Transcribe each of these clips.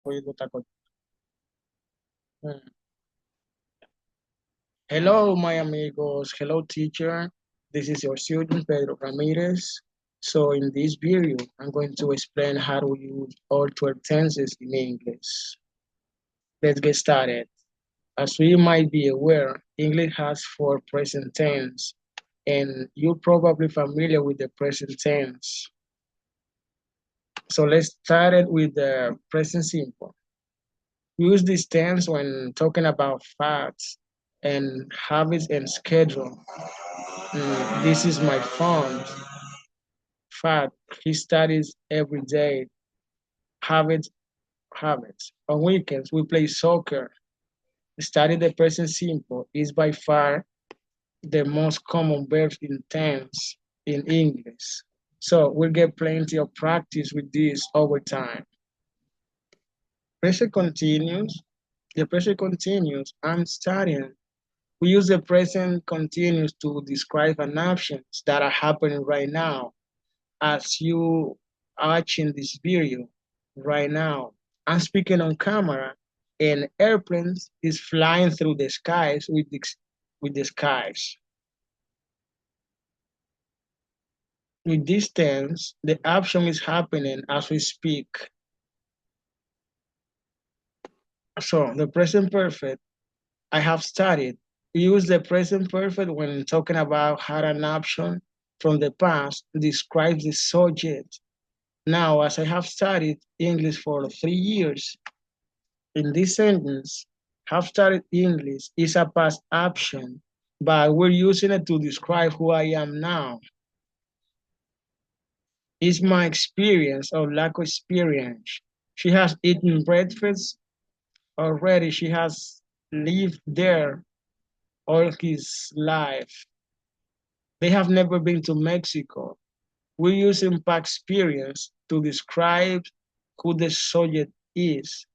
Oye, lo está Hello, my amigos. Hello, teacher. This is your student, Pedro Ramirez. So in this video, I'm going to explain how to use altered tenses in English. Let's get started. As we might be aware, English has four present tense, and you're probably familiar with the present tense. So let's start it with the present simple. We use this tense when talking about facts and habits and schedule. This is my phone. Fact, he studies every day. Habits, habits. On weekends, we play soccer. Study the present simple is by far the most common verb in tense in English. So we'll get plenty of practice with this over time. Present continuous. The present continuous, I'm studying. We use the present continuous to describe an actions that are happening right now. As you are watching this video right now, I'm speaking on camera, and airplanes is flying through the skies with the skies. With this tense, the action is happening as we speak. So the present perfect, I have studied. We use the present perfect when talking about how an action from the past describes the subject. Now, as I have studied English for 3 years, in this sentence, have studied English is a past action, but we're using it to describe who I am now. It's my experience or lack of experience. She has eaten breakfast already. She has lived there all his life. They have never been to Mexico. We're using past experience to describe who the subject is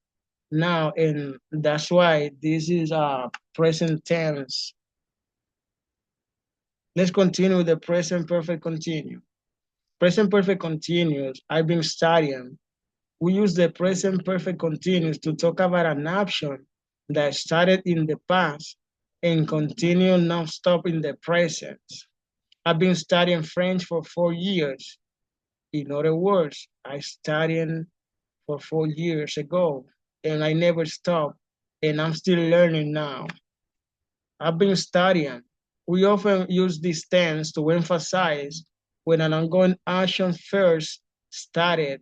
now, and that's why this is a present tense. Let's continue with the present perfect continuous. Present perfect continuous, I've been studying. We use the present perfect continuous to talk about an action that started in the past and continue non-stop in the present. I've been studying French for 4 years. In other words, I studied for 4 years ago and I never stopped, and I'm still learning now. I've been studying. We often use this tense to emphasize when an ongoing action first started.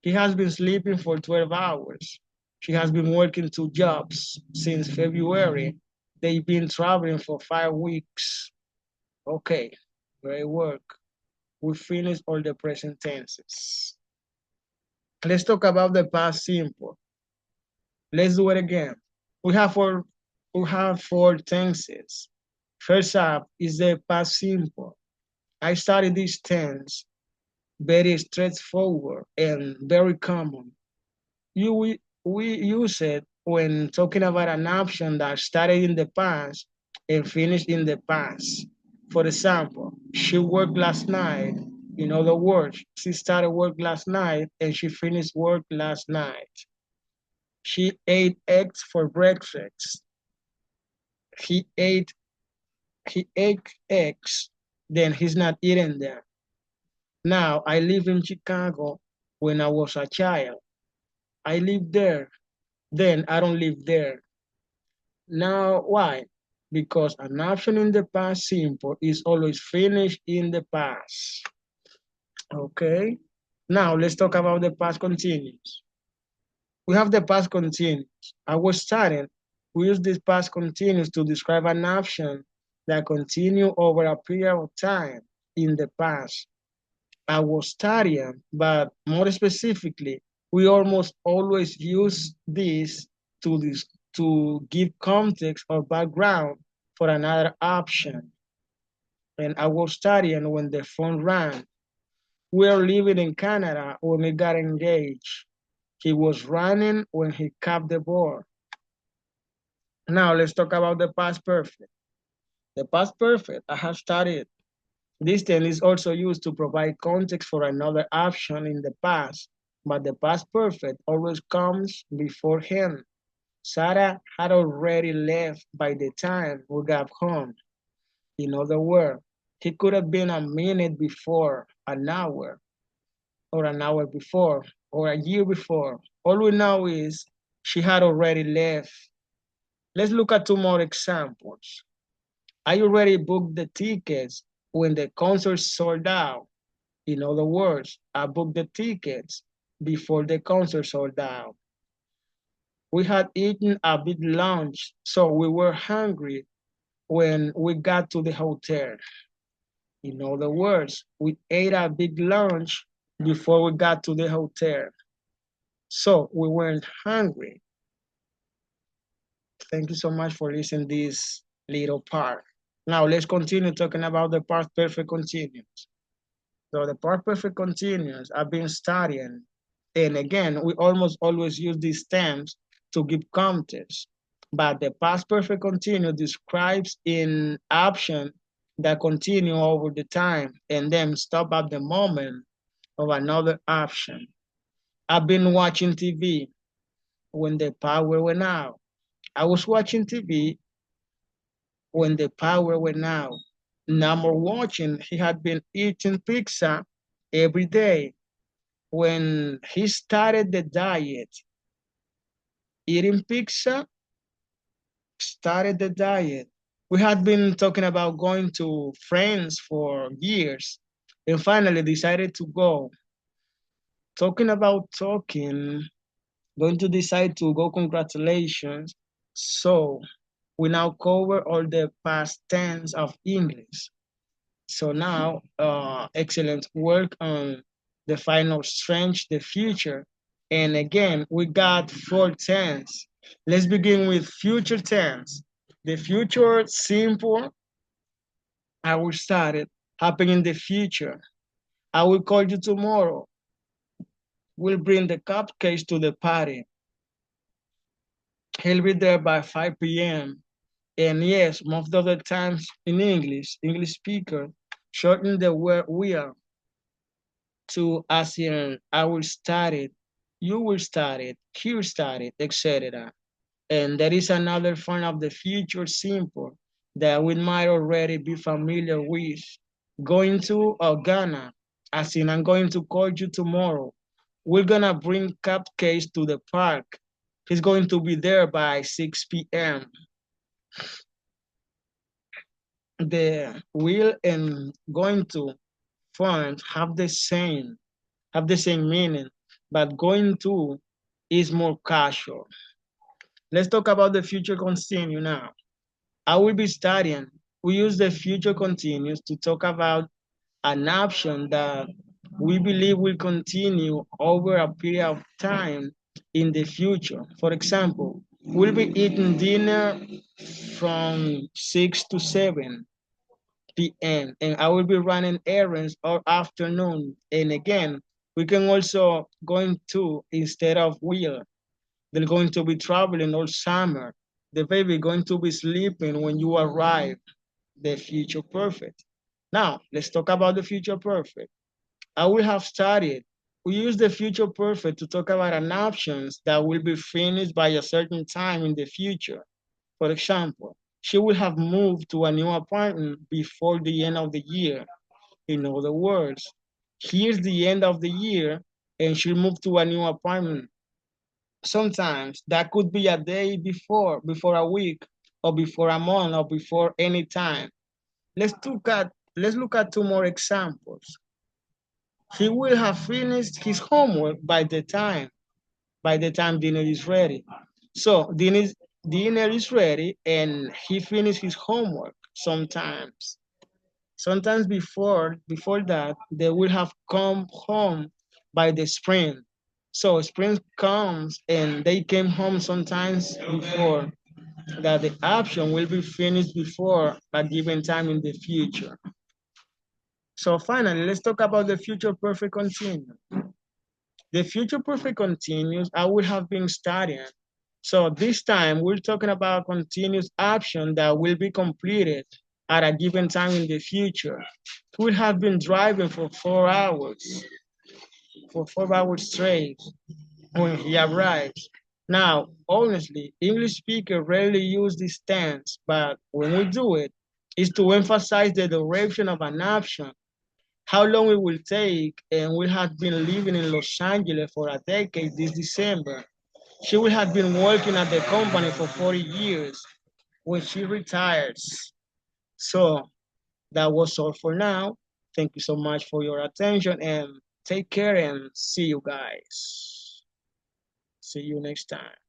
He has been sleeping for 12 hours. She has been working 2 jobs since February. They've been traveling for 5 weeks. Okay, great work. We finished all the present tenses. Let's talk about the past simple. Let's do it again. We have four, we have four tenses. First up is the past simple. I studied this tense, very straightforward and very common. We use it when talking about an action that started in the past and finished in the past. For example, she worked last night. In other words, she started work last night and she finished work last night. She ate eggs for breakfast. He ate he ate eggs, then he's not eating them. Now I live in Chicago when I was a child. I live there, then I don't live there. Now why? Because an action in the past simple is always finished in the past. Okay. Now let's talk about the past continuous. We have the past continuous. I was studying. We use this past continuous to describe an action that continue over a period of time in the past. I was studying, but more specifically, we almost always use this to to give context or background for another option. And I was studying when the phone rang. We are living in Canada when we got engaged. He was running when he capped the ball. Now let's talk about the past perfect. The past perfect, I have studied. This tense is also used to provide context for another action in the past but the past perfect always comes before him. Sarah had already left by the time we got home. In other words, he could have been a minute before, an hour, or an hour before, or a year before. All we know is she had already left. Let's look at two more examples. I already booked the tickets when the concert sold out. In other words, I booked the tickets before the concert sold out. We had eaten a big lunch, so we were hungry when we got to the hotel. In other words, we ate a big lunch before we got to the hotel, so we weren't hungry. Thank you so much for listening this little part. Now let's continue talking about the past perfect continuous. So the past perfect continuous I've been studying, and again, we almost always use these terms to give context. But the past perfect continuous describes in action that continue over the time and then stop at the moment of another action. I've been watching TV when the power went out. I was watching TV when the power went out. Number watching, he had been eating pizza every day. When he started the diet, eating pizza started the diet. We had been talking about going to friends for years and finally decided to go. Talking about talking, going to decide to go, congratulations. So we now cover all the past tense of English. So now, excellent work on the final strength, the future. And again, we got four tense. Let's begin with future tense. The future simple, I will start it, happen in the future. I will call you tomorrow. We'll bring the cupcakes to the party. He'll be there by 5 p.m. And yes, most of the times in English speaker, shorten the word will to as in I will start it, you will start it, he will start it, etc. And there is another form of the future simple that we might already be familiar with. Going to Ghana, as in I'm going to call you tomorrow. We're gonna bring cupcakes to the park. He's going to be there by 6 p.m. The will and going to forms have the same meaning, but going to is more casual. Let's talk about the future continuous now. I will be studying. We use the future continuous to talk about an option that we believe will continue over a period of time in the future. For example, we'll be eating dinner from 6 to 7 p.m. and I will be running errands all afternoon. And again, we can also going to instead of will. They're going to be traveling all summer. The baby going to be sleeping when you arrive. The future perfect. Now, let's talk about the future perfect. I will have studied. We use the future perfect to talk about an options that will be finished by a certain time in the future. For example, she will have moved to a new apartment before the end of the year. In other words, here's the end of the year and she'll move to a new apartment. Sometimes that could be a day before a week, or before a month, or before any time. Let's look at two more examples. He will have finished his homework by the time dinner is ready. So dinner is ready and he finished his homework sometimes. Sometimes before that, they will have come home by the spring. So spring comes and they came home sometimes before that the option will be finished before a given time in the future. So finally, let's talk about the future perfect continuous. The future perfect continuous I will have been studying. So this time we're talking about continuous action that will be completed at a given time in the future. We'll have been driving for 4 hours. for 4 hours straight when he arrives. Now, honestly, English speakers rarely use this tense, but when we do it, it's to emphasize the duration of an action, how long it will take, and we have been living in Los Angeles for a decade this December. She will have been working at the company for 40 years when she retires. So that was all for now. Thank you so much for your attention and take care and see you guys. See you next time.